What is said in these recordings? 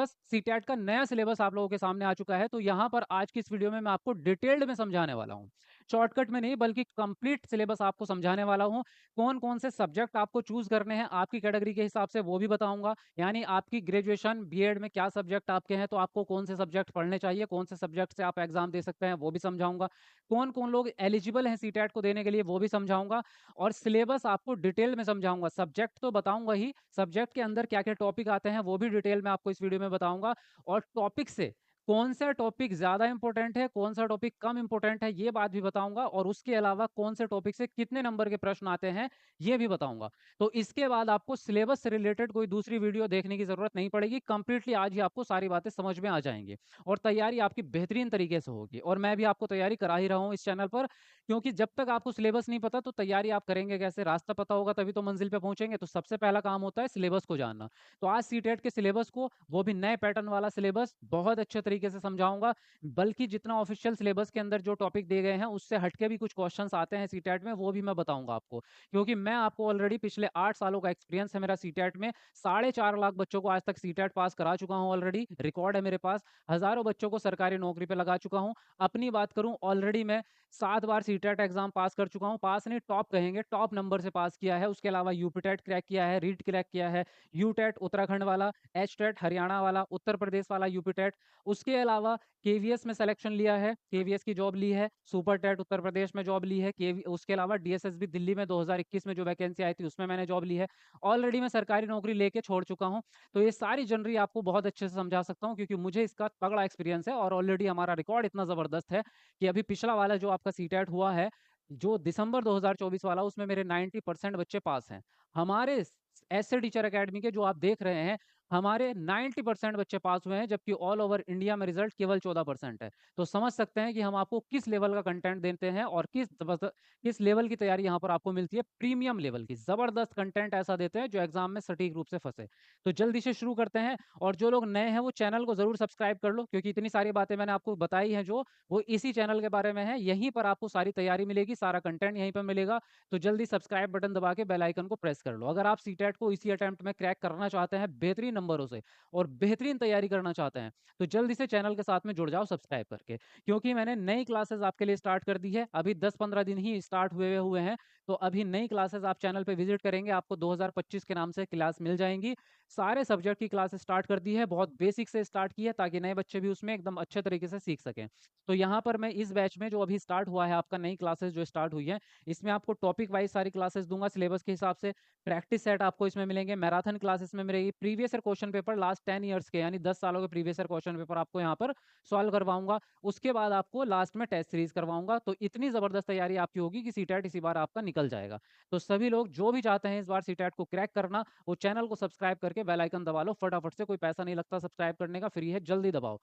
Syllabus, CTET का नया syllabus आप लोगों के सामने आ चुका है। तो यहाँ पर आज की इस वीडियो में मैं आपको डिटेल्ड में समझाने वाला हूँ, शॉर्टकट में नहीं बल्कि कंप्लीट सिलेबस आपको समझाने वाला हूँ। कौन-कौन से सब्जेक्ट आपको चूज़ करने हैं आपकी कैटेगरी के हिसाब से वो भी बताऊँगा। यानी आपकी ग्रेजुएशन, बीएड में क्या सब्जेक्ट आपके हैं तो आपको कौन से सब्जेक्ट पढ़ने चाहिए, कौन से सब्जेक्ट से आप एग्ज़ाम दे सकते हैं वो भी समझाऊँगा। कौन-कौन लोग एलिजिबल हैं सीटेट को देने के लिए वो भी समझाऊँगा और सिलेबस आपको डिटेल में समझाऊँगा। सब्जेक्ट तो बताऊँगा ही, सब्जेक्ट के अंदर क्या-क्या टॉपिक आते हैं वो भी डिटेल में आपको इस वीडियो में बताऊँगा और टॉपिक से कौन-सा टॉपिक ज़्यादा इम्पोर्टेंट है, कौन-सा टॉपिक कम इम्पोर्टेंट है, ये बात भी बताऊँगा और उसके अलावा कौन से टॉपिक से कितने नंबर के प्रश्न आते हैं, ये भी बताऊँगा। तो इसके बाद आपको सिलेबस से रिलेटेड कोई दूसरी वीडियो देखने की ज़रूरत नहीं पड़ेगी, कंप्लीटली आज ही आपको सारी बातें समझ में आ जाएँगी और तैयारी आपकी बेहतरीन तरीके से होगी और मैं भी आपको तैयारी करा ही रहा हूँ इस चैनल पर क्योंकि जब तक आपको सिलेबस नहीं पता तो तैयारी आप करेंगे कैसे? रास्ता पता होगा तभी तो मंजिल पे पहुँचेंगे। तो सबसे पहला काम होता है सिलेबस को जानना। तो आज सीटेट के सिलेबस को वो भी नए पैटर्न वाला सिलेबस बहुत अच्छे तरीके से समझाऊँगा। बल्कि जितना ऑफिशियल सिलेबस के अंदर जो टॉपिक दिए गए हैं उससे हटके भी कुछ क्वेश्चन्स आते हैं सीटेट में वो भी मैं बताऊँगा आपको। क्योंकि मैं आपको ऑलरेडी पिछले 8 सालों का एक्सपीरियंस है मेरा सीटेट में। 4.5 लाख बच्चों को आज तक सीटेट पास करा चुका हूँ ऑलरेडी, रिकॉर्ड है मेरे पास। हज़ारों बच्चों को सरकारी नौकरी पे लगा चुका हूँ। अपनी बात करूँ ऑलरेडी मैं 7 बार सीटेट एग्ज़ाम पास कर चुका हूँ। पास नहीं टॉप कहेंगे, टॉप नंबर से पास किया है। उसके अलावा यूपीटेट क्रैक किया है, रीट क्रैक किया है, यूटेट उत्तराखंड वाला, एचटेट हरियाणा वाला, उत्तर प्रदेश वाला यूपीटेट। उसके अलावा केवीएस में सिलेक्शन लिया है, केवीएस की जॉब ली है, सुपर टेट उत्तर प्रदेश में जॉब ली है, केवी उसके अलावा डीएसएसबी दिल्ली में 2021 में जो वैकेंसी आई थी उसमें मैंने जॉब ली है। ऑलरेडी मैं सरकारी नौकरी लेके छोड़ चुका हूँ। तो ये सारी जनरी आपको बहुत अच्छे से समझा सकता हूँ क्योंकि मुझे इसका तगड़ा एक्सपीरियंस है और ऑलरेडी हमारा रिकॉर्ड इतना ज़बरदस्त है कि अभी पिछला वाला जो आपका सीटेट हुआ है, जो दिसंबर 2024 वाला उसमें मेरे 90% बच्चे पास हैं। हमारे ऐसे टीचर अकेडमी के जो आप देख रहे हैं, हमारे 90% बच्चे पास हुए हैं जबकि ऑल ओवर इंडिया में रिजल्ट केवल 14% है। तो समझ सकते हैं कि हम आपको किस लेवल का कंटेंट देते हैं और किस लेवल की तैयारी यहाँ पर आपको मिलती है, प्रीमियम लेवल की। ज़बरदस्त कंटेंट ऐसा देते हैं जो एग्ज़ाम में सटीक रूप से फँसे। तो जल्दी से शुरू करते हैं और जो लोग नए हैं वो चैनल को ज़रूर सब्सक्राइब कर लो क्योंकि इतनी सारी बातें मैंने आपको बताई हैं जो वो इसी चैनल के बारे में है। यहीं पर आपको सारी तैयारी मिलेगी, सारा कंटेंट यहीं पर मिलेगा। तो जल्दी सब्सक्राइब बटन दबा के बेल आइकन को प्रेस कर लो। अगर आप सीटेट को इसी अटेम्प्ट में क्रैक करना चाहते हैं बेहतरीन नंबरों से और बेहतरीन तैयारी करना चाहते हैं, तो जल्दी से चैनल के साथ में जुड़ जाओ सब्सक्राइब करके। क्योंकि मैंने नई क्लासेस आपके लिए स्टार्ट कर दी है। अभी 10-15 दिन ही स्टार्ट हुए हैं। तो अभी नई क्लासेस आप चैनल पे विजिट करेंगे, आपको 2025 के नाम से क्लास मिल जाएँगी। सारे सब्जेक्ट की क्लास स्टार्ट कर दी है, बहुत बेसिक से स्टार्ट की है ताकि नए बच्चे भी उसमें एकदम अच्छे तरीके से सीख सकें। तो यहाँ पर मैं इस बैच में जो अभी स्टार्ट हुआ है आपका नई क्लासेस जो स्टार्ट हुई है, इसमें आपको टॉपिक वाइज़ सारी क्लासेस दूँगा सिलेबस के हिसाब से। प्रैक्टिस सेट आपको इसमें मिलेंगे, मैराथन क्लासेस में मिलेगी, previous year question paper last 10 years के यानी 10 सालों के प्रीवियस ईयर क्वेश्चन पेपर आपको यहाँ पर सॉल्व करवाऊँगा। उसके बाद आपको लास्ट में टेस्ट सीरीज़ करवाऊँगा। तो इतनी ज़बरदस्त तैयारी आपकी होगी कि सीटेट इसी बार आपका निकल जाएगा। तो सभी लोग जो भी चाहते हैं इस बार सीटेट को क्रैक करना, वो चैनल को सब्सक्राइब करके बेल आइकन दबा लो फटाफट से, कोई पैसा नहीं लगता सब्सक्राइब करने का, फ्री है, जल्दी दबाओ।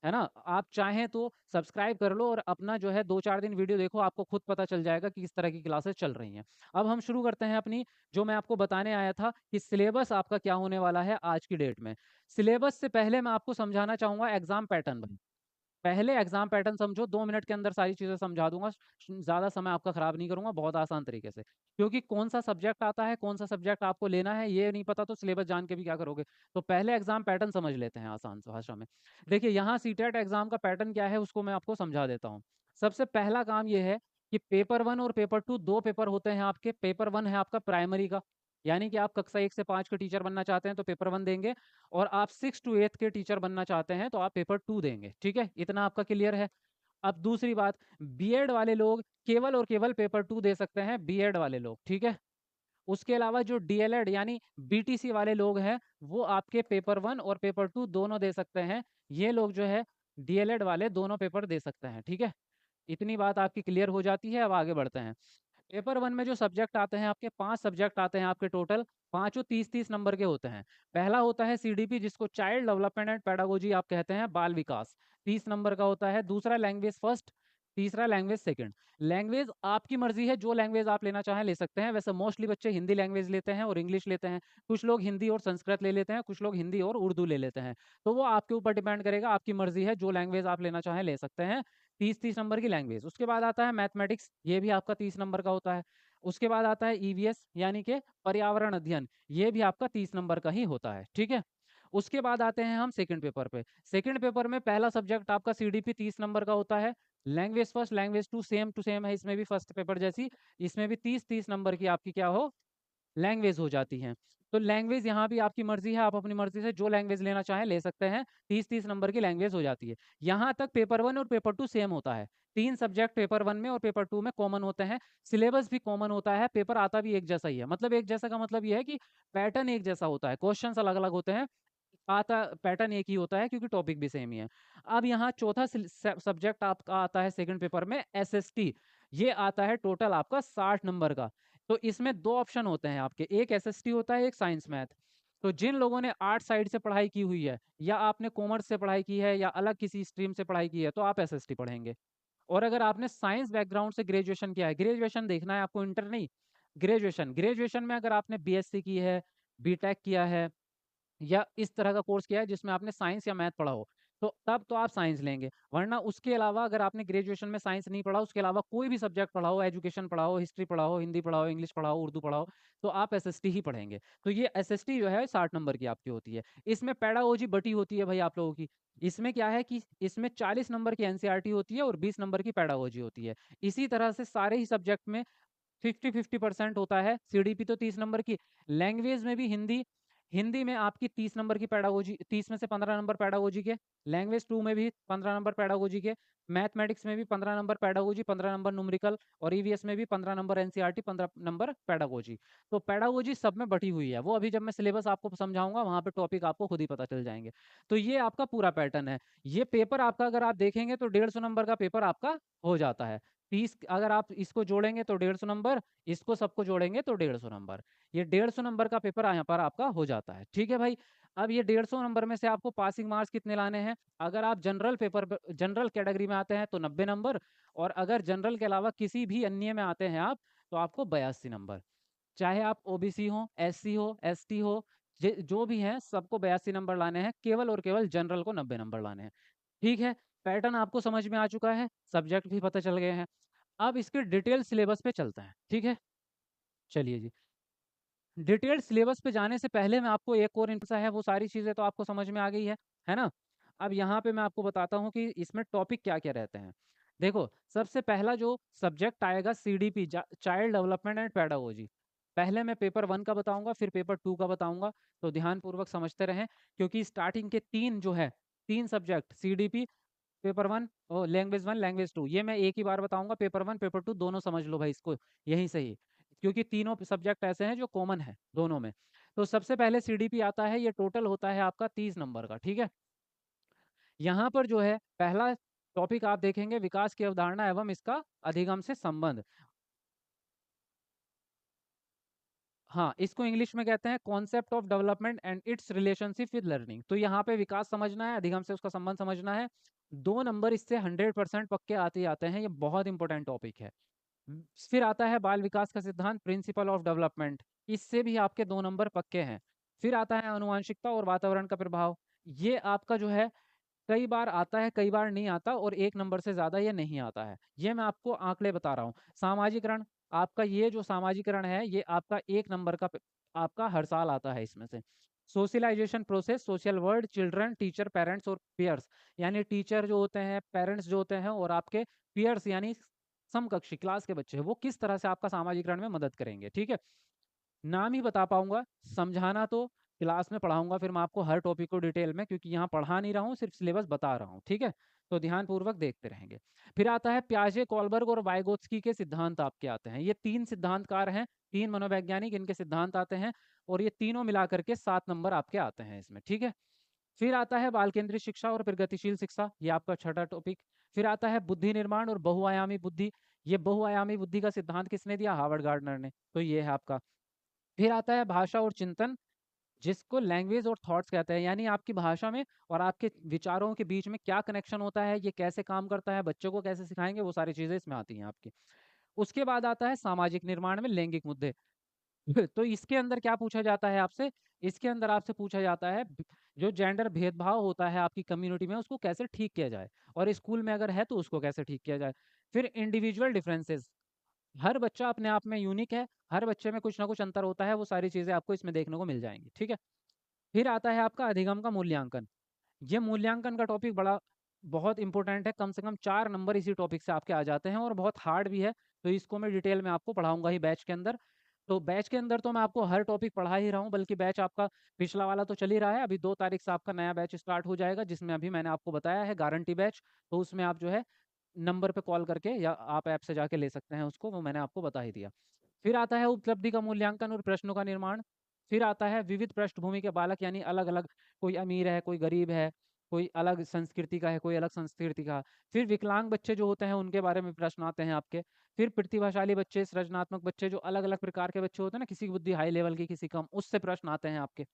है ना? आप चाहें तो सब्सक्राइब कर लो और अपना जो है 2-4 दिन वीडियो देखो, आपको खुद पता चल जाएगा कि किस तरह की क्लासेस चल रही हैं। अब हम शुरू करते हैं अपनी जो मैं आपको बताने आया था कि सिलेबस आपका क्या होने वाला है आज की डेट में। सिलेबस से पहले मैं आपको समझाना चाहूँगा एग्ज़ाम पैटर्न भाई। पहले एग्ज़ाम पैटर्न समझो, 2 मिनट के अंदर सारी चीज़ें समझा दूँगा। ज़्यादा समय आपका खराब नहीं करूँगा, बहुत आसान तरीके से। क्योंकि कौन-सा सब्जेक्ट आता है, कौन-सा सब्जेक्ट आपको लेना है, ये नहीं पता तो सिलेबस जान के भी क्या करोगे? तो पहले एग्ज़ाम पैटर्न समझ लेते हैं आसान सा भाषा में। देखिए, यहाँ सीटेट एग्ज़ाम का पैटर्न क्या है, उसको मैं आपको समझा देता हूँ। सबसे पहला काम ये है कि पेपर 1 और पेपर 2 2 पेपर होते हैं आपके। पेपर 1 है आपका प्राइमरी का, यानी कि आप कक्षा 1 से 5 के टीचर बनना चाहते हैं, तो पेपर 1 देंगे और आप 6 टू 8 के टीचर बनना चाहते हैं, तो आप पेपर 2 देंगे, ठीक है? इतना आपका क्लियर है। अब दूसरी बात, बीएड वाले लोग केवल और केवल पेपर 2 दे सकते हैं, बीएड वाले लोग, ठीक है? उसके अलावा जो डीएलएड यानी बीटीसी वाले लोग हैं, वो आपके पेपर 1 और पेपर 2 दोनों दे सकते हैं। ये लोग जो है डीएलएड वाले दोनों पेपर दे सकते हैं, ठीक है? इतनी बात आपकी क्लियर हो जाती है, अब आगे बढ़ते हैं। पेपर 1 में जो सब्जेक्ट आते हैं आपके 5 सब्जेक्ट आते हैं आपके टोटल, पाँचों 30-30 नंबर के होते हैं। पहला होता है सीडीपी जिसको चाइल्ड डेवलपमेंट एंड पेडागोजी आप कहते हैं, बाल विकास, 30 नंबर का होता है। दूसरा लैंग्वेज फर्स्ट, तीसरा लैंग्वेज सेकंड। लैंग्वेज आपकी मर्ज़ी है, जो लैंग्वेज आप लेना चाहें ले सकते हैं। वैसे मोस्टली बच्चे हिंदी लैंग्वेज लेते हैं और इंग्लिश लेते हैं। कुछ लोग हिंदी और संस्कृत ले लेते हैं, कुछ लोग हिंदी और उर्दू ले लेते हैं। तो वो आपके ऊपर डिपेंड करेगा, आपकी मर्ज़ी है, जो लैंग्वेज आप लेना चाहें ले सकते हैं। 30-30 नंबर की लैंग्वेज। उसके बाद आता है मैथमेटिक्स, ये भी आपका 30 नंबर का होता है। उसके बाद आता है ईवीएस यानी कि पर्यावरण अध्ययन, ये भी आपका 30 नंबर का ही होता है, ठीक है? उसके बाद आते हैं हम सेकंड पेपर पे। सेकंड पेपर में पहला सब्जेक्ट आपका सीडीपी 30 नंबर का होता है। Language first, language two same to same है, इसमें भी फर्स्ट पेपर जैसी, इसमें भी 30-30 नंबर की आपकी क्या हो, लैंग्वेज हो जाती हैं। तो लैंग्वेज यहाँ भी आपकी मर्ज़ी है, आप अपनी मर्ज़ी से जो लैंग्वेज लेना चाहें ले सकते हैं, 30-30 नंबर की लैंग्वेज हो जाती है। यहाँ तक पेपर 1 और पेपर 2 सेम होता है। 3 सब्जेक्ट पेपर 1 में और पेपर 2 में कॉमन होते हैं, सिलेबस भी कॉमन होता है, पेपर आता भी एक जैसा ही है। मतलब एक जैसा का मतलब ये है कि पैटर्न एक जैसा होता है, क्वेश्चन्स अलग-अलग होते हैं, आता पैटर्न एक ही होता है क्योंकि टॉपिक भी सेम ही है। अब यहाँ चौथा सब्जेक्ट आपका आता है सेकंड पेपर में एसएसटी। ये आता है टोटल आपका 60 नंबर का। तो इसमें 2 ऑप्शन होते हैं आपके, एक एसएसटी होता है, एक साइंस मैथ। तो जिन लोगों ने आर्ट साइड से पढ़ाई की हुई है या आपने कॉमर्स से पढ़ाई की है या अलग किसी स्ट्रीम से पढ़ाई की है तो आप एसएसटी पढ़ेंगे। और अगर आपने साइंस बैकग्राउंड से ग्रेजुएशन किया है, ग्रेजुएशन देखना है आपको, इंटर नहीं, ग्रेजुएशन, ग्रेजुएशन में अगर आपने बीएससी की है, बीटेक किया है या इस तरह का कोर्स किया है जिसमें आपने साइंस या मैथ पढ़ा हो, तो तब तो आप साइंस लेंगे। वरना उसके अलावा अगर आपने ग्रेजुएशन में साइंस नहीं पढ़ा, उसके अलावा कोई भी सब्जेक्ट पढ़ा हो, एजुकेशन पढ़ा हो, हिस्ट्री पढ़ा हो, हिंदी पढ़ा हो, इंग्लिश पढ़ा हो, उर्दू पढ़ा हो, तो आप एसएसटी ही पढ़ेंगे। तो ये एसएसटी जो है 60 नंबर की आपकी होती है। इसमें पेडागोजी बटी होती है भाई आप लोगों की। इसमें क्या है कि इसमें 40 नंबर की एनसीईआरटी होती है और 20 नंबर की पेडागोजी होती है। इसी तरह से सारे ही सब्जेक्ट में 50-50% होता है। सीडीपी तो 30 नंबर की, लैंग्वेज में भी हिंदी, हिंदी में आपकी 30 नंबर की पेडागोजी, 30 में से 15 नंबर पेडागोजी के, लैंग्वेज 2 में भी 15 नंबर पेडागोजी के, मैथमेटिक्स में भी 15 नंबर पेडागोजी, 15 नंबर न्यूमेरिकल और ईवीएस में भी 15 नंबर एनसीईआरटी, 15 नंबर पेडागोजी। तो पेडागोजी सब में बटी हुई है, वो अभी जब मैं सिलेबस आपको समझाऊंगा वहां पे टॉपिक आपको खुद ही पता चल जाएंगे। तो ये आपका पूरा पैटर्न है। ये पेपर आपका अगर आप देखेंगे तो 150 नंबर का पेपर आपका हो जाता है। 30 अगर आप इसको जोड़ेंगे तो 150 नंबर, इसको सबको जोड़ेंगे तो 150 नंबर। ये 150 नंबर का पेपर यहाँ पर आपका हो जाता है। ठीक है भाई। अब ये 150 नंबर में से आपको पासिंग मार्क्स कितने लाने हैं? अगर आप जनरल पेपर जनरल कैटेगरी में आते हैं तो 90 नंबर, और अगर जनरल के अलावा किसी भी अन्य में आते हैं आप तो आपको 82 नंबर। चाहे आप ओबीसी हो, एससी हो, एसटी हो, जो भी हैं सबको 82 नंबर लाने हैं, केवल और केवल जनरल को 90 नंबर लाने हैं। ठीक है, पैटर्न आपको समझ में आ चुका है, सब्जेक्ट भी पता चल गए हैं। अब इसके डिटेल सिलेबस पे चलते हैं, ठीक है? चलिए जी। डिटेल्ड सिलेबस पे जाने से पहले मैं आपको एक और सा है, वो सारी चीज़ें तो आपको समझ में आ गई है ना? अब यहाँ पे मैं आपको बताता हूँ कि इसमें टॉपिक क्या-क्या रहते हैं। देखो, सबसे पहला जो सब्जेक्ट आएगा CDP, child development and pedagogy. पहले मैं पेपर 1 का बताऊँगा, फिर पेपर 2 का बताऊँगा, तो ध्यानपूर्वक समझते रहें क्योंकि स्टार्टिंग के 3 जो है, 3 सब्जेक्ट सीडीपी, पेपर 1 और लैंग्वेज 1, लैंग्वेज 2, ये मैं एक ही बार बताऊँगा, पेपर 1, पेपर 2 दोनों समझ लो भाई इसको, यहीं से ही। क्योंकि तीनों सब्जेक्ट ऐसे हैं जो कॉमन है दोनों में। तो सबसे पहले सीडीपी आता है, ये टोटल होता है आपका 30 नंबर का, ठीक है? यहाँ पर जो है पहला टॉपिक आप देखेंगे, विकास की अवधारणा एवं इसका अधिगम से संबंध। हाँ, इसको इंग्लिश में कहते हैं concept of development and it's relationship with learning. तो यहाँ पे विकास समझना है, अधिगम से उसका संबंध समझना है। 2 नंबर इससे 100% पक्के आते ही आते हैं, ये बहुत इंपॉर्टेंट टॉपिक है। फिर आता है बाल विकास का सिद्धांत, प्रिंसिपल ऑफ डेवलपमेंट, इससे भी आपके 2 नंबर पक्के हैं। फिर आता है आनुवंशिकता और वातावरण का प्रभाव, ये आपका जो है कई बार आता है, कई बार नहीं आता और 1 नंबर से ज़्यादा ये नहीं आता है। ये मैं आपको आंकड़े बता रहा हूँ। सामाजिकरण, आपका ये जो सामाजिकरण है, ये आपका 1 नंबर का आपका हर साल आता है इसमें से। Socialisation process, social world, children, teacher, parents और पीयर्स, यानी टीचर जो होते हैं, पेरेंट्स जो होते हैं और आपके पीयर्स यानी समकक्षी क्लास के बच्चे हैं, वो किस तरह से आपका सामाजिकरण में मदद करेंगे, ठीक है? नाम ही बता पाऊँगा, समझाना तो क्लास में पढ़ाऊँगा फिर मैं आपको हर टॉपिक को डिटेल में, क्योंकि यहाँ पढ़ा नहीं रहा हूँ, सिर्फ सिलेबस बता रहा हूँ, ठीक है? तो ध्यानपूर्वक देखते रहेंगे। फिर आता है पियाजे, कोलबर्ग और वाइगोत्स्की के सिद्धांत आपके आते हैं। ये 3 सिद्धांतकार हैं, 3 मनोवैज्ञानिक, इनके सिद्धांत आते हैं और ये तीनों मिला कर के 7 नंबर आपके आते हैं इसमें, ठीक है? फिर आता है बाल केंद्रित शिक्षा और प्रगतिशील शिक्षा, ये आपका छठा टॉपिक। फिर आता है बुद्धि निर्माण और बहुआयामी बुद्धि, ये बहुआयामी बुद्धि का सिद्धांत किसने दिया? हार्वर्ड गार्डनर ने, तो ये है आपका। फिर आता है भाषा और चिंतन, जिसको लैंग्वेज और थॉट्स कहते हैं, यानी आपकी भाषा में और आपके विचारों के बीच में क्या कनेक्शन होता है, ये कैसे काम करता है, बच्चों को कैसे सिखाएंगे, वो सारी चीज़ें इसमें आती हैं आपकी। उसके बाद आता है सामाजिक निर्माण में लैंगिक मुद्दे। तो इसके अंदर क्या पूछा जाता है आपसे? इसके अंदर आपसे पूछा जाता है जो जेंडर भेदभाव होता है आपकी कम्युनिटी में, उसको कैसे ठीक किया जाए और स्कूल में अगर है तो उसको कैसे ठीक किया जाए। फिर इंडिविजुअल डिफरेंसेस, हर बच्चा अपने आप में यूनिक है, हर बच्चे में कुछ ना कुछ अंतर होता है, वो सारी चीज़ें आपको इसमें देखने को मिल जाएँगी, ठीक है? फिर आता है आपका अधिगम का मूल्यांकन। ये मूल्यांकन का टॉपिक बड़ा बहुत इंपॉर्टेंट है, कम से कम 4 नंबर इसी टॉपिक से आपके आ जाते हैं और बहुत हार्ड भी है, तो इसको मैं डिटेल में आपको पढ़ाऊँगा ही बैच के अंदर। तो बैच के अंदर तो मैं आपको हर टॉपिक पढ़ा ही रहा हूँ, बल्कि बैच आपका पिछला वाला तो चल ही रहा है, अभी 2 तारीख से आपका नया बैच स्टार्ट हो जाएगा, जिसमें अभी मैंने आपको बताया है गारंटी बैच, तो उसमें आप जो है नंबर पे कॉल करके या आप ऐप से जाके ले सकते हैं उसको, वो मैंने आपको बता ही दिया। फिर आता है उपलब्धि का मूल्यांकन और प्रश्नों का निर्माण। फिर आता है विविध पृष्ठभूमि के बालक, यानी अलग-अलग, कोई अमीर है, कोई गरीब है, कोई अलग संस्कृति का है, कोई अलग संस्कृति का। फिर विकलांग बच्चे जो होते हैं उनके बारे में प्रश्न आते हैं आपके। फिर प्रतिभाशाली बच्चे, सृजनात्मक बच्चे, जो अलग-अलग प्रकार के बच्चे होते हैं ना, किसी की बुद्धि हाई लेवल की, किसी कम, उससे प्रश्न आते हैं आपके।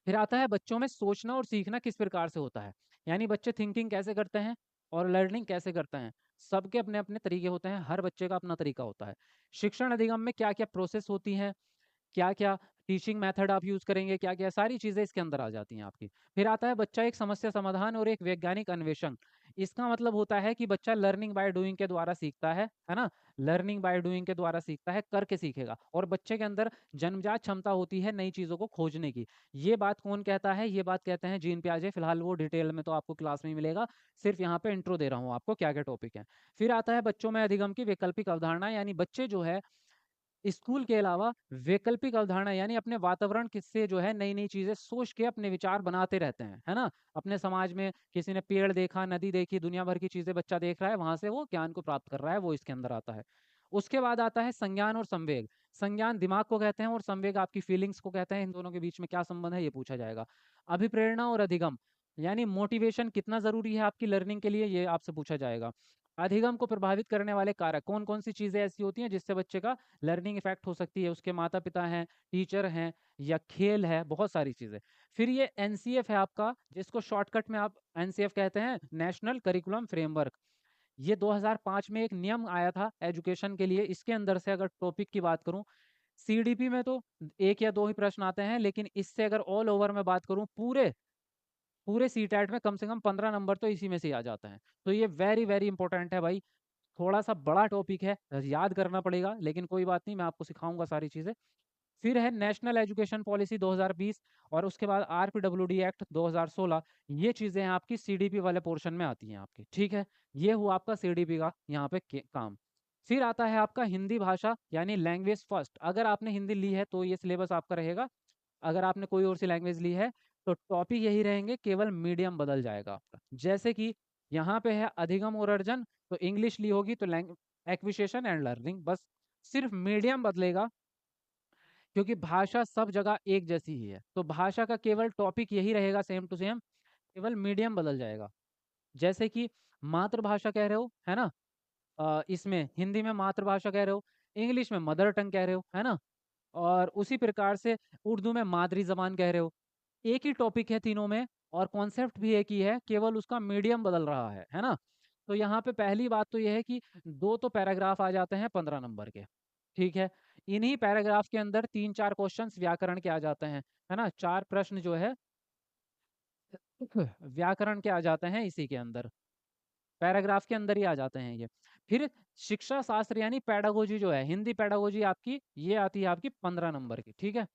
फिर आता है बच्चों में सोचना और सीखना किस प्रकार से होता है, यानी बच्चे थिंकिंग कैसे करते हैं और लर्निंग कैसे करते हैं। सबके अपने-अपने तरीके होते हैं, हर बच्चे का अपना तरीका होता है। शिक्षण अधिगम में क्या-क्या प्रोसेस होती हैं, क्या-क्या टीचिंग मेथड आप यूज़ करेंगे, क्या-क्या सारी चीज़ें इसके अंदर आ जाती हैं आपकी। फिर आता है बच्चा एक समस्या समाधान और एक वैज्ञानिक अन्वेषण। इसका मतलब होता है कि बच्चा लर्निंग बाय डूइंग के द्वारा सीखता है ना? लर्निंग बाय डूइंग के द्वारा सीखता है, करके सीखेगा, और बच्चे के अंदर जन्मजात क्षमता होती है नई चीज़ों को खोजने की। ये बात कौन कहता है? ये बात कहते हैं जीन पियाजे। फिलहाल वो डिटेल में तो आपको क्लास में ही मिलेगा, सिर्फ़ यहाँ पे इंट्रो दे रहा हूँ आपको क्या-क्या टॉपिक हैं। फिर आता है बच्चों में अधिगम की वैकल्पिक अवधारणा, यानी बच्चे जो है स्कूल के अलावा वैकल्पिक अवधारणा, यानी अपने वातावरण से जो है नई-नई चीज़ें सोच के अपने विचार बनाते रहते हैं, है ना? अपने समाज में किसी ने पेड़ देखा, नदी देखी, दुनिया भर की चीज़ें बच्चा देख रहा है, वहाँ से वो ज्ञान को प्राप्त कर रहा है, वो इसके अंदर आता है। उसके बाद आता है संज्ञान और संवेग। संज्ञान दिमाग को कहते हैं और संवेग आपकी फीलिंग्स को कहते हैं, इन दोनों के बीच में क्या संबंध है ये पूछा जाएगा। अभिप्रेरणा और अधिगम, यानी मोटिवेशन कितना ज़रूरी है आपकी लर्निंग के लिए, ये आपसे पूछा जाएगा। अधिगम को प्रभावित करने वाले कारक, कौन-कौन सी चीज़ें ऐसी होती हैं जिससे बच्चे का लर्निंग इफ़ेक्ट हो सकती है, उसके माता-पिता हैं, टीचर हैं या खेल है, बहुत सारी चीज़ें। फिर ये एनसीएफ है आपका, जिसको शॉर्टकट में आप एनसीएफ कहते हैं, नेशनल करिकुलम फ्रेमवर्क। ये 2005 में एक नियम आया था एजुकेशन के लिए, इसके अंदर से अगर टॉपिक की बात करूँ, सीडीपी में तो 1 या 2 ही प्रश्न आते हैं, लेकिन इससे अगर ऑल ओवर मैं बात करूँ, पूरे पूरे सीटेट में कम से कम 15 नंबर तो इसी में से ही आ जाते हैं। तो ये वेरी, वेरी इंपॉर्टेंट है भाई। थोड़ा-सा बड़ा टॉपिक है, याद करना पड़ेगा, लेकिन कोई बात नहीं, मैं आपको सिखाऊँगा सारी चीज़ें। फिर है नेशनल एजुकेशन पॉलिसी 2020, और उसके बाद आरपीडब्ल्यूडी एक्ट 2016। ये चीज़ें हैं आपकी सीडीपी वाले पोर्शन में आती हैं आपकी, ठीक है? ये हुआ आपका सीडीपी का यहाँ पे के काम। फिर आता है आपका हिंदी भाषा, यानी लैंग्वेज फर्स्ट। अगर आपने हिंदी ली है तो ये सिलेबस आपका रहेगा। अगर आपने कोई और सी लैंग्वेज ली है तो टॉपिक यही रहेंगे, केवल मीडियम बदल जाएगा आपका। जैसे कि यहाँ पे है अधिगम और अर्जन, तो इंग्लिश ली होगी तो एक्विजिशन एंड लर्निंग, बस सिर्फ मीडियम बदलेगा, क्योंकि भाषा सब जगह एक जैसी ही है। तो भाषा का केवल टॉपिक यही रहेगा सेम टू सेम, केवल मीडियम बदल जाएगा। जैसे कि मातृभाषा कह रहे हो, है ना? इसमें हिंदी में मातृभाषा कह रहे हो, इंग्लिश में मदर टंग कह रहे हो, है ना? और उसी प्रकार से उर्दू में मादरी ज़बान कह रहे हो। एक ही टॉपिक है तीनों में और कॉन्सेप्ट भी एक ही है, केवल उसका मीडियम बदल रहा है ना? तो यहाँ पे पहली बात तो ये है कि 2 तो पैराग्राफ आ जाते हैं 15 नंबर के, ठीक है? इन्हीं पैराग्राफ के अंदर 3-4 क्वेश्चन्स व्याकरण के आ जाते हैं, है ना? 4 प्रश्न जो है व्याकरण के आ जाते हैं इसी के अंदर। पैराग्राफ के अंदर ही आ जाते हैं ये। फिर शिक्षा शास्त्र यानी पेडागोजी जो है, हिंदी पेडागोजी आपकी, ये आती है आपकी 15 नंबर की, ठीक है?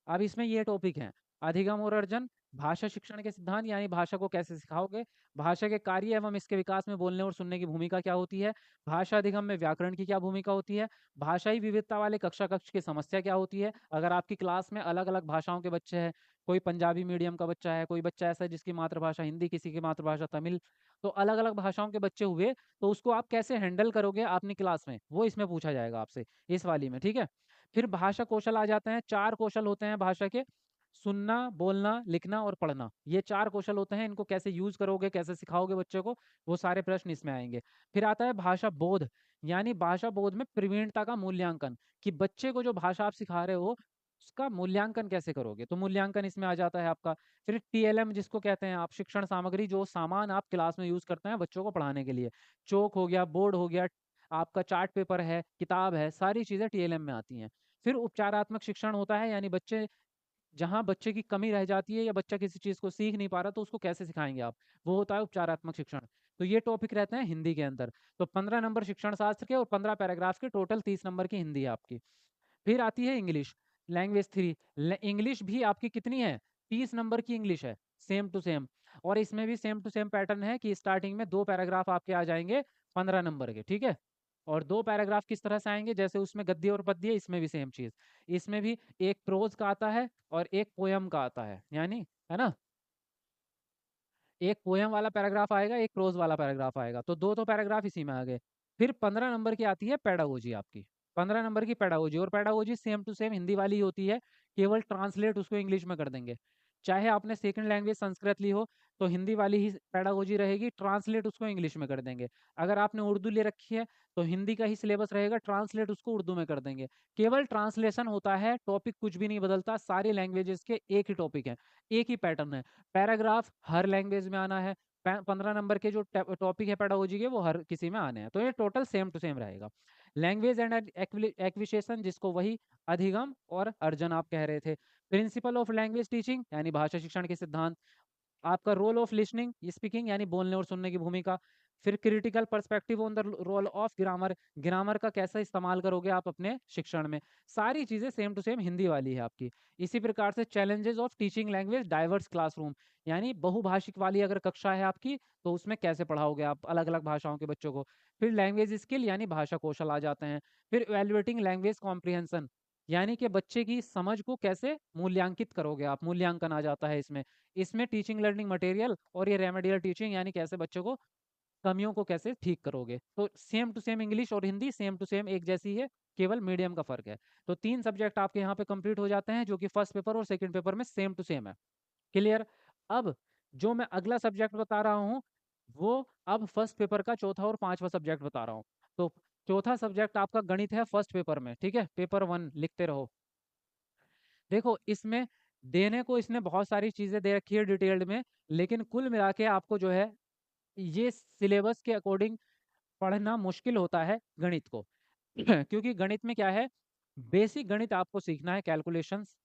अब इसमें ये टॉपिक हैं, अधिगम और अर्जन, भाषा शिक्षण के सिद्धांत, यानी भाषा को कैसे सिखाओगे, भाषा के कार्य एवं इसके विकास में बोलने और सुनने की भूमिका क्या होती है, भाषा अधिगम में व्याकरण की क्या भूमिका होती है, भाषाई विविधता वाले कक्षा कक्ष की समस्या क्या होती है, अगर आपकी क्लास में अलग-अलग भाषाओं के बच्चे हैं, कोई पंजाबी मीडियम का बच्चा है, कोई बच्चा ऐसा है जिसकी मातृभाषा हिंदी, किसी की मातृभाषा तमिल, तो अलग-अलग भाषाओं के बच्चे हुए, तो उसको आप कैसे हैंडल करोगे अपनी क्लास में, वो इसमें पूछा जाएगा आपसे, इस वाली में, ठीक है? फिर भाषा कौशल आ जाते हैं, 4 कौशल होते हैं भाषा के, सुनना, बोलना, लिखना और पढ़ना। ये 4 कौशल होते हैं, इनको कैसे यूज़ करोगे, कैसे सिखाओगे बच्चे को, वो सारे प्रश्न इसमें आएँगे। फिर आता है भाषा बोध, यानी भाषा बोध में प्रवीणता का मूल्यांकन, कि बच्चे को जो भाषा आप सिखा रहे हो, उसका मूल्यांकन कैसे करोगे? तो मूल्यांकन इसमें आ जाता है आपका। फिर टीएलएम जिसको कहते हैं आप, शिक्षण सामग्री, जो सामान आप क्लास में यूज़ करते हैं बच्चों को पढ़ाने के लिए। चॉक हो गया, बोर्ड हो गया, आपका चार्ट पेपर है, किताब है, सारी चीज़ें टीएलएम में आती हैं। फिर उपचारात्मक शिक्षण होता है, यानी बच्चे, जहाँ बच्चे की कमी रह जाती है या बच्चा किसी चीज़ को सीख नहीं पा रहा, तो उसको कैसे सिखाएँगे आप? वो होता है उपचारात्मक शिक्षण। तो ये टॉपिक रहते हैं हिंदी के अंदर। तो 15 नंबर शिक्षण शास्त्र के और 15 पैराग्राफ के, टोटल 30 नंबर की हिंदी है आपकी। फिर आती है इंग्लिश, लैंग्वेज 3। इंग्लिश भी आपकी कितनी है? 30 नंबर की इंग्लिश है, सेम टू सेम। और इसमें भी सेम टू सेम पैटर्न है कि स्टार्टिंग में 2 पैराग्राफ आपके आ जाएंगे 15 नंबर के, ठीक है। और 2 पैराग्राफ किस तरह से आएंगे, जैसे उसमें गद्य और पद्य, इसमें भी सेम चीज। इसमें भी एक प्रोज का आता है और एक पोयम का आता है, यानी, है ना, एक पोयम वाला पैराग्राफ आएगा, एक प्रोज वाला पैराग्राफ आएगा, तो 2 पैराग्राफ इसी में आ गए। फिर 15 नंबर की आती है पेडागोजी आपकी, 15 नंबर की पेडागोजी। और pedagogy same to same Hindi वाली होती है, केवल ट्रांसलेट उसको इंग्लिश में कर देंगे। चाहे आपने सेकंड लैंग्वेज संस्कृत ली हो तो हिंदी वाली ही पेडागोजी रहेगी, ट्रांसलेट उसको इंग्लिश में कर देंगे। अगर आपने उर्दू ले रखी है तो हिंदी का ही सिलेबस रहेगा, ट्रांसलेट उसको उर्दू में कर देंगे। केवल ट्रांसलेशन होता है, टॉपिक कुछ भी नहीं बदलता, सारी लैंग्वेजेस के एक ही टॉपिक है, एक ही पैटर्न है। पैराग्राफ हर लैंग्वेज में आना है, 15 नंबर के जो टॉपिक है पेडागोजी के वो हर किसी में आने हैं, तो ये टोटल सेम टू सेम रहेगा। लैंग्वेज एंड एक्विजिशन, जिसको वही अधिगम और अर्जन आप कह रहे थे। प्रिंसिपल ऑफ लैंग्वेज टीचिंग यानी भाषा शिक्षण के सिद्धांत। आपका रोल ऑफ लिसनिंग स्पीकिंग यानी बोलने और सुनने की भूमिका। फिर critical perspective on the role of grammar, grammar का कैसा इस्तेमाल करोगे आप अपने शिक्षण में। सारी चीजें सेम टू सेम हिंदी वाली है आपकी। इसी प्रकार से challenges of teaching language diverse classroom, यानी बहुभाषिक वाली अगर कक्षा है आपकी तो उसमें कैसे पढ़ाओगे आप अलग अलग भाषाओं के बच्चों को। फिर लैंग्वेज स्किल यानी भाषा कौशल आ जाते हैं। फिर इवैल्यूएटिंग लैंग्वेज कॉम्प्रिहेंशन, यानी कि बच्चे की समझ को कैसे मूल्यांकित करोगे आप, मूल्यांकन आ जाता है इसमें। इसमें टीचिंग लर्निंग मटेरियल और ये रेमेडियल टीचिंग, यानी कैसे बच्चों को कमियों को कैसे ठीक करोगे। तो सेम टू सेम इंग्लिश और हिंदी सेम टू सेम एक जैसी है, केवल मीडियम का फर्क है। तो 3 सब्जेक्ट आपके यहाँ पे कंप्लीट हो जाते हैं, जो कि फर्स्ट पेपर और सेकंड पेपर में सेम टू सेम है। क्लियर। अब जो मैं अगला सब्जेक्ट बता रहा हूँ वो अब फर्स्ट पेपर का चौथा और पांचवा सब्जेक्ट बता रहा हूँ। तो चौथा सब्जेक्ट आपका गणित है फर्स्ट पेपर में, ठीक है, पेपर 1 लिखते रहो। देखो इसमें देने को इसने बहुत सारी चीजें दे रखी है डिटेल्ड में, लेकिन कुल मिला के आपको जो है ये सिलेबस के अकॉर्डिंग पढ़ना मुश्किल होता है गणित को। क्योंकि गणित में क्या है, बेसिक गणित आपको सीखना है, कैलकुलेशंस।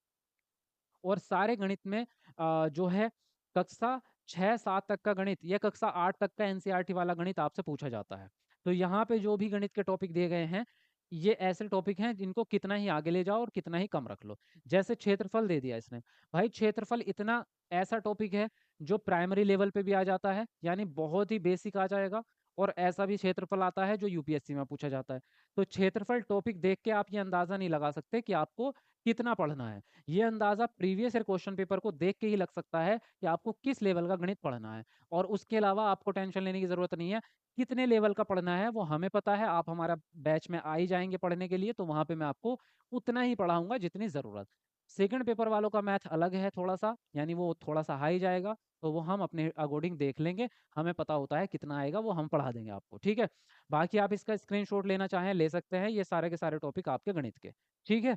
और सारे गणित में जो है कक्षा 6-7 तक का गणित या कक्षा 8 तक का एनसीईआरटी वाला गणित आपसे पूछा जाता है। तो यहाँ पे जो भी गणित के टॉपिक दिए गए हैं ये ऐसे टॉपिक हैं जिनको कितना ही आगे ले जाओ और कितना ही कम रख लो। जैसे क्षेत्रफल दे दिया इसने, भाई क्षेत्रफल इतना ऐसा टॉपिक है जो प्राइमरी लेवल पे भी आ जाता है, यानी बहुत ही बेसिक आ जाएगा। और ऐसा भी क्षेत्रफल आता है जो यूपीएससी में पूछा जाता है। तो क्षेत्रफल टॉपिक देख के आप ये अंदाजा नहीं लगा सकते कि आपको कितना पढ़ना है। ये अंदाजा प्रीवियस ईयर क्वेश्चन पेपर को देख के ही लग सकता है कि आपको किस लेवल का गणित पढ़ना है। और उसके अलावा आपको टेंशन लेने की जरूरत नहीं है, कितने लेवल का पढ़ना है वो हमें पता है। आप हमारा बैच में आ ही जाएंगे पढ़ने के लिए, तो वहां पे मैं आपको उतना ही पढ़ाऊंगा जितनी जरूरत। सेकंड पेपर वालों का मैथ अलग है थोड़ा सा, यानी वो थोड़ा सा हाई जाएगा, तो वो हम अपने अकॉर्डिंग देख लेंगे, हमें पता होता है कितना आएगा, वो हम पढ़ा देंगे आपको, ठीक है। बाकी आप इसका स्क्रीनशॉट लेना चाहें ले सकते हैं, ये सारे के सारे टॉपिक आपके गणित के, ठीक है।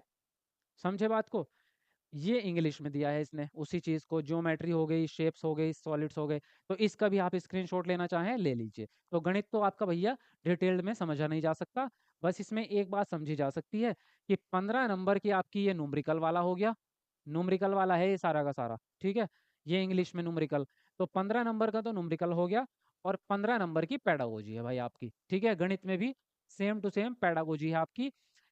समझे बात को। ये इंग्लिश में दिया है इसने उसी चीज को, ज्योमेट्री हो गई, शेप्स हो गई, सॉलिड्स हो गए। तो इसका भी आप स्क्रीनशॉट लेना चाहें ले लीजिए। तो गणित तो आपका भैया डिटेल्ड में समझा नहीं जा सकता, बस इसमें एक बात समझी जा सकती है कि 15 नंबर की आपकी ये न्यूमेरिकल वाला हो गया, न्यूमेरिकल वाला है ये सारा का सारा, ठीक है। ये इंग्लिश में न्यूमेरिकल, तो 15 नंबर का तो न्यूमेरिकल हो गया। और 15 नंबर की पेडागोजी है भाई आपकी, ठीक है। गणित में भी सेम टू सेम पेडागोजी है आपकी,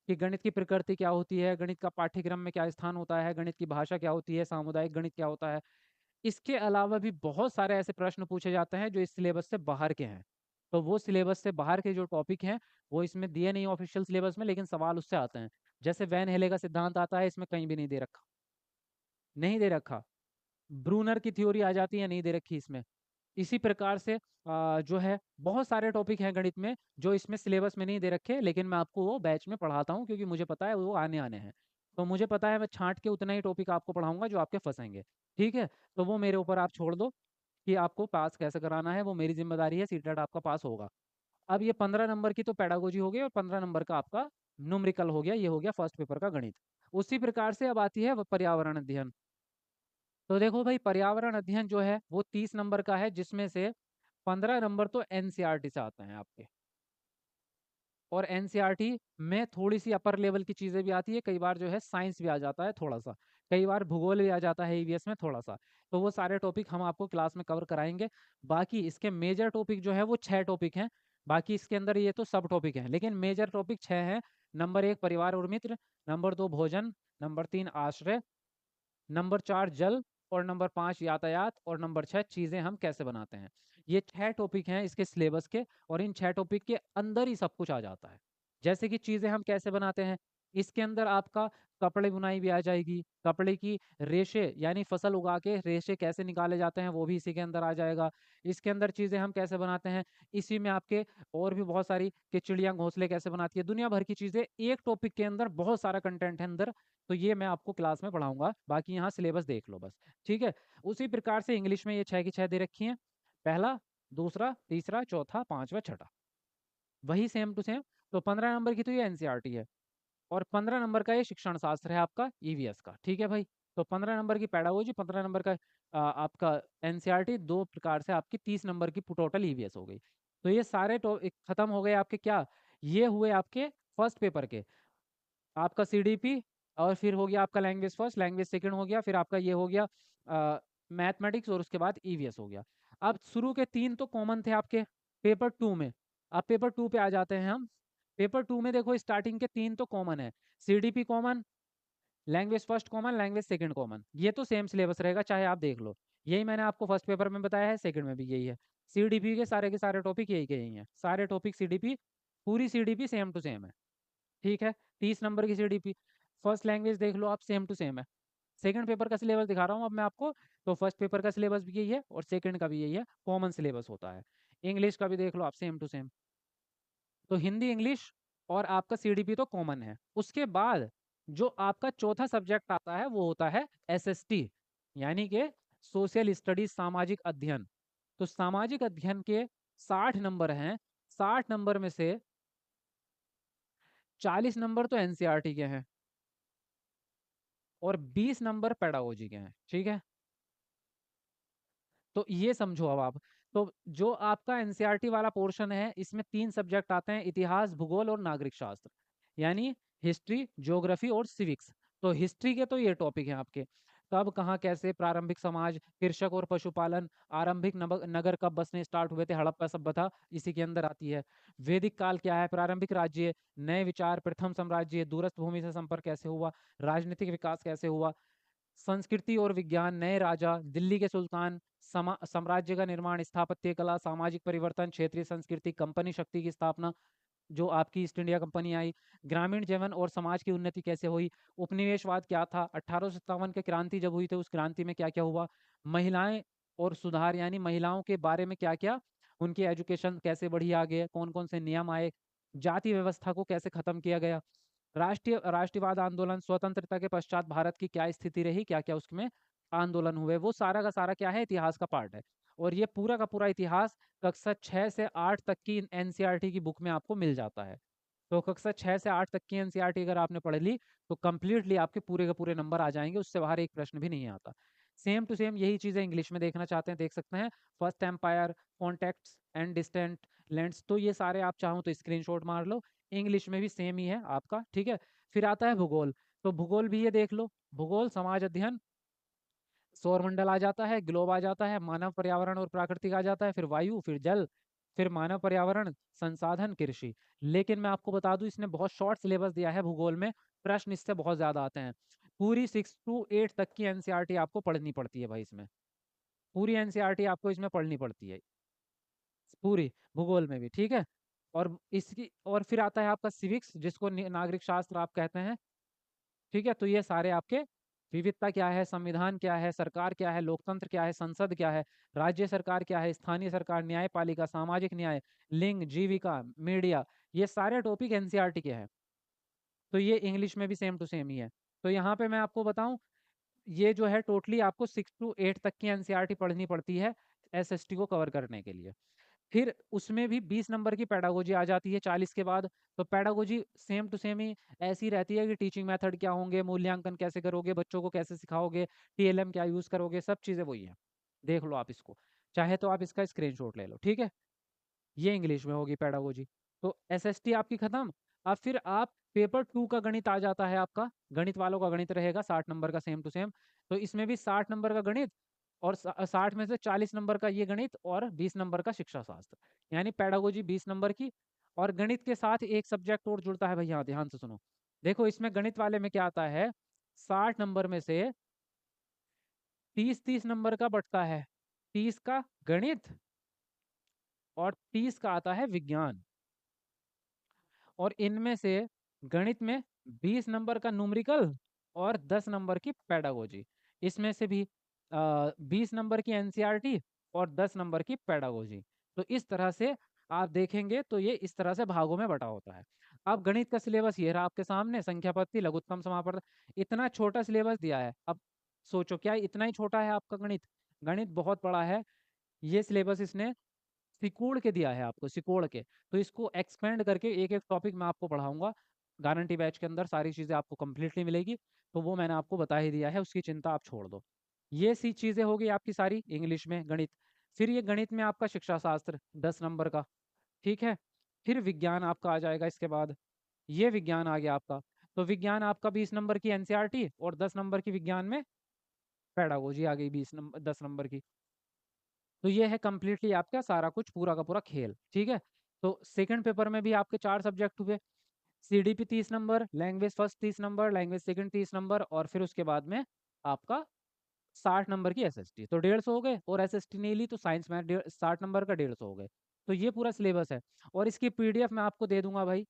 कि गणित की प्रकृति क्या होती है, गणित का पाठ्यक्रम में क्या स्थान होता है, गणित की भाषा क्या होती है, सामुदायिक गणित क्या होता है। इसके अलावा भी बहुत सारे ऐसे प्रश्न पूछे जाते हैं जो इस सिलेबस से बाहर के हैं। तो वो सिलेबस से बाहर के जो टॉपिक हैं वो इसमें दिए नहीं ऑफिशियल सिलेबस में, लेकिन सवाल उससे आते हैं। जैसे वैन हेले का सिद्धांत आता है, इसमें कहीं भी नहीं दे रखा, नहीं दे रखा। ब्रूनर की थ्योरी आ जाती है, नहीं दे रखी इसमें। इसी प्रकार से जो है बहुत सारे टॉपिक हैं गणित में जो इसमें सिलेबस में नहीं दे रखे, लेकिन मैं आपको वो बैच में पढ़ाता हूँ क्योंकि मुझे पता है वो आने आने हैं। तो मुझे पता है मैं छांट के उतना ही टॉपिक आपको पढ़ाऊंगा जो आपके फंसेंगे, ठीक है। तो वो मेरे ऊपर आप छोड़ दो कि आपको पास कैसे कराना है, वो मेरी जिम्मेदारी है, सीटेट आपका पास होगा। अब ये 15 नंबर की तो पेडागोजी हो गई और 15 नंबर का आपका न्यूमेरिकल हो गया, ये हो गया फर्स्ट पेपर का गणित। उसी प्रकार से अब आती है पर्यावरण अध्ययन। तो देखो भाई पर्यावरण अध्ययन जो है वो 30 नंबर का है, जिसमें से 15 नंबर तो एनसीईआरटी से आते हैं आपके। और एनसीईआरटी में थोड़ी सी अपर लेवल की चीजें भी आती है, कई बार जो है साइंस भी आ जाता है थोड़ा सा, कई बार भूगोल भी आ जाता है ईवीएस में थोड़ा सा। तो वो सारे टॉपिक हम आपको क्लास में कवर कराएंगे। बाकी इसके मेजर टॉपिक जो है वो 6 टॉपिक हैं। बाकी इसके अंदर ये तो सब टॉपिक हैं, लेकिन मेजर टॉपिक 6 हैं। नंबर 1 परिवार और मित्र, नंबर 2 भोजन, नंबर 3 आश्रय, नंबर 4 जल, और नंबर 5 यातायात और नंबर 6 चीजें हम कैसे बनाते हैं। ये 6 टॉपिक हैं इसके सिलेबस के और इन 6 टॉपिक के अंदर ही सब कुछ आ जाता है। जैसे कि चीजें हम कैसे बनाते हैं, इसके अंदर आपका कपड़े बुनाई भी आ जाएगी, कपड़े की रेशे यानी फसल उगा के रेशे कैसे निकाले जाते हैं वो भी इसी के अंदर आ जाएगा। इसके अंदर चीजें हम कैसे बनाते हैं, इसी में आपके और भी बहुत सारी कि चिड़ियां घोंसले कैसे बनाती है, दुनिया भर की चीजें एक टॉपिक के अंदर बहुत सारा कंटेंट है अंदर। तो ये मैं आपको क्लास में पढ़ाऊंगा, बाकी यहाँ सिलेबस देख लो बस। ठीक है। उसी प्रकार से इंग्लिश में ये 6 की 6 दे रखी हैं, पहला, दूसरा, तीसरा, चौथा, पांचवा, छठा, वही सेम टू सेम। तो 15 नंबर की तो ये एनसीईआरटी है और 15 नंबर का ये शिक्षण शास्त्र है आपका ईवीएस का। ठीक है भाई। तो 15 नंबर की पैडागोजी, 15 नंबर का आपका एनसीईआरटी, दो प्रकार से आपकी 30 नंबर की टोटल ईवीएस हो गई। तो ये सारे खत्म हो गए आपके क्या, ये हुए आपके फर्स्ट पेपर के। आपका सीडीपी और फिर हो गया आपका लैंग्वेज फर्स्ट, लैंग्वेज सेकंड हो गया, फिर आपका ये हो गया मैथमेटिक्स और उसके बाद ईवीएस हो गया। अब शुरू के 3 तो कॉमन थे आपके पेपर 2 में। अब पेपर 2 पे आ जाते हैं हम। पेपर 2 में देखो स्टार्टिंग के 3 तो कॉमन है, CDP common, language first common, language second common, ये तो सेम सिलेबस रहेगा चाहे आप देख लो। यही मैंने आपको फर्स्ट पेपर में बताया है, सेकंड में भी यही है। सीडीपी के सारे टॉपिक यही के यही हैं, सारे टॉपिक सीडीपी, पूरी सीडीपी सेम टू सेम है। ठीक है। 30 नंबर की सीडीपी, फर्स्ट लैंग्वेज देख लो आप, सेम टू सेम है। सेकंड पेपर का सिलेबस दिखा रहा हूँ अब मैं आपको। तो फर्स्ट पेपर का सिलेबस भी यही है और सेकंड का भी यही है, कॉमन सिलेबस होता है। इंग्लिश का भी देख लो आप, सेम टू सेम। तो हिंदी, इंग्लिश और आपका सीडीपी तो कॉमन है। उसके बाद जो आपका चौथा सब्जेक्ट आता है वो होता है एसएसटी, यानी कि सोशल स्टडीज, सामाजिक अध्ययन। तो सामाजिक अध्ययन के 60 नंबर हैं, 60 नंबर में से 40 नंबर तो एनसीईआरटी के हैं और 20 नंबर पेडागोजी के हैं। ठीक है। तो ये समझो अब आप। तो जो आपका एनसीईआरटी वाला पोर्शन है इसमें 3 सब्जेक्ट आते हैं, इतिहास, भूगोल और नागरिक शास्त्र, यानी हिस्ट्री, ज्योग्राफी और सिविक्स। तो हिस्ट्री के तो ये टॉपिक हैं आपके, कब, कहाँ, कैसे, प्रारंभिक समाज, कृषक और पशुपालन, आरंभिक नगर कब बसने स्टार्ट हुए थे, हड़प्पा सभ्यता इसी के अंदर आती है। वैदिक काल क्या है, प्रारंभिक राज्य, नए विचार, प्रथम साम्राज्य, दूरस्थ भूमि से संपर्क कैसे हुआ, राजनीतिक विकास कैसे हुआ, संस्कृति और विज्ञान, नए राजा, दिल्ली के सुल्तान, साम्राज्य का निर्माण, स्थापत्य कला, सामाजिक परिवर्तन, क्षेत्रीय संस्कृति, कंपनी शक्ति की स्थापना, जो आपकी ईस्ट इंडिया कंपनी आई, ग्रामीण जीवन और समाज की उन्नति कैसे हुई, उपनिवेशवाद क्या था, 1857 की क्रांति जब हुई थी उस क्रांति में क्या क्या हुआ, महिलाएं और सुधार यानी महिलाओं के बारे में क्या क्या, उनकी एजुकेशन कैसे बढ़ी आगे, कौन कौन से नियम आए, जाति व्यवस्था को कैसे खत्म किया गया, राष्ट्रवाद आंदोलन, स्वतंत्रता के पश्चात भारत की क्या स्थिति रही, क्या क्या उसमें आंदोलन हुए, वो सारा का सारा क्या है, इतिहास का पार्ट है। और ये पूरा का पूरा इतिहास कक्षा 6 से 8 तक की एनसीईआरटी की बुक में आपको मिल जाता है। तो कक्षा 6 से 8 तक की एनसीईआरटी अगर आपने पढ़ ली तो कंप्लीटली आपके पूरे के पूरे नंबर आ जाएंगे, उससे बाहर एक प्रश्न भी नहीं आता। सेम टू सेम यही चीजें इंग्लिश में देखना चाहते हैं देख सकते हैं, first empire, contacts and distant lens, तो ये सारे आप चाहो तो स्क्रीनशॉट मार लो, इंग्लिश में भी सेम ही है आपका। ठीक है। फिर आता है भूगोल, तो भूगोल भी ये देख लो, भूगोल, समाज अध्ययन, सौरमंडल आ जाता है, ग्लोब आ जाता है, मानव पर्यावरण और प्राकृतिक आ जाता है, फिर वायु, फिर जल, फिर मानव पर्यावरण, संसाधन, कृषि। लेकिन मैं आपको बता दूं इसने बहुत शॉर्ट सिलेबस दिया है भूगोल में, प्रश्न इससे बहुत ज्यादा आते हैं। पूरी 6 to 8 तक की एनसीईआरटी आपको पढ़नी पड़ती है भाई इसमें, पूरी एनसीईआरटी आपको इसमें पढ़नी पड़ती है, पूरी भूगोल में भी। ठीक है। और इसकी और फिर आता है आपका सिविक्स, जिसको नागरिक शास्त्र आप कहते हैं। ठीक है। तो ये सारे आपके विविधता क्या है, संविधान क्या है, सरकार क्या है, लोकतंत्र क्या है, संसद क्या है, राज्य सरकार क्या है, स्थानीय सरकार, न्यायपालिका, सामाजिक न्याय, लिंग, जीविका, मीडिया, ये सारे टॉपिक एनसीईआरटी के हैं। तो ये इंग्लिश में भी सेम टू सेम ही है। तो यहाँ पे मैं आपको बताऊं, ये जो है टोटली आपको 6 to 8 तक की एनसीईआरटी पढ़नी पड़ती है एसएसटी को कवर करने के लिए। फिर उसमें भी 20 नंबर की पेडागोजी आ जाती है 40 के बाद। तो पेडागोजी सेम टू सेम ही ऐसी रहती है कि टीचिंग मेथड क्या होंगे, मूल्यांकन कैसे करोगे, बच्चों को कैसे सिखाओगे, टीएलएम क्या यूज करोगे, सब चीजें वही है। देख लो आप इसको, चाहे तो आप इसका स्क्रीनशॉट ले लो। ठीक है। ये इंग्लिश में होगी पेडागोजी। तो एसएसटी आपकी खत्म। अब फिर आप पेपर 2 का गणित आ जाता है आपका, गणित वालों का गणित रहेगा 60 नंबर का सेम टू सेम। तो इसमें भी 60 नंबर का गणित और 60 में से 40 नंबर का ये गणित और 20 नंबर का शिक्षा शास्त्र, यानी पेडागोजी 20 नंबर की। और गणित के साथ एक सब्जेक्ट और जुड़ता है भैया, ध्यान से सुनो। देखो इसमें गणित वाले में क्या आता है, 60 नंबर में से 30-30 नंबर का बँटता है। 30 का गणित और 30 का आता है विज्ञान। और इनमें से गणित में 20 नंबर का न्यूमेरिकल और 10 नंबर की पेडागोजी। इसमें से भी 20 नंबर की एनसीईआरटी और 10 नंबर की पेडागोजी। तो इस तरह से आप देखेंगे तो ये इस तरह से भागों में बँटा होता है। अब गणित का सिलेबस ये रहा आपके सामने, संख्या पत्ती, लघुत्तम समापन। इतना छोटा सिलेबस दिया है। अब सोचो क्या इतना ही छोटा है आपका गणित? गणित बहुत बड़ा है। ये सिलेबस इसने सिकोड़ के दिया है आपको, सिकोड़ के। तो इसको एक्सपेंड करके एक-एक टॉपिक मैं आपको पढ़ाऊँगा। गारंटी बैच के अंदर सारी चीज़ें आपको कंप्लीटली मिलेगी। तो वो मैंने आपको बता ही दिया है, उसकी चिंता आप छोड़ दो। ये सी चीज़ें हो गई आपकी सारी इंग्लिश में गणित। फिर ये गणित में आपका शिक्षा शास्त्र 10 नंबर का, ठीक है? फिर विज्ञान आपका आ जाएगा इसके बाद। ये विज्ञान आ गया आपका। तो विज्ञान आपका 20 नंबर की एनसीईआरटी और 10 नंबर की विज्ञान में पेडागोजी आ गई 10 नंबर की। तो ये है कंप्लीटली आपका सारा कुछ पूरा का पूरा खेल, ठीक है? तो सेकंड पेपर में भी आपके 4 सब्जेक्ट हुए, CDP 30 number, language first 30 number, language second 30 number और फिर उसके बाद में आपका 60 नंबर की एसएसटी। तो 150 हो गए और एसएसटी नहीं ली तो साइंस में 60 नंबर का 150 हो गए। तो ये पूरा सिलेबस है और इसकी पीडीएफ मैं आपको दे दूँगा भाई।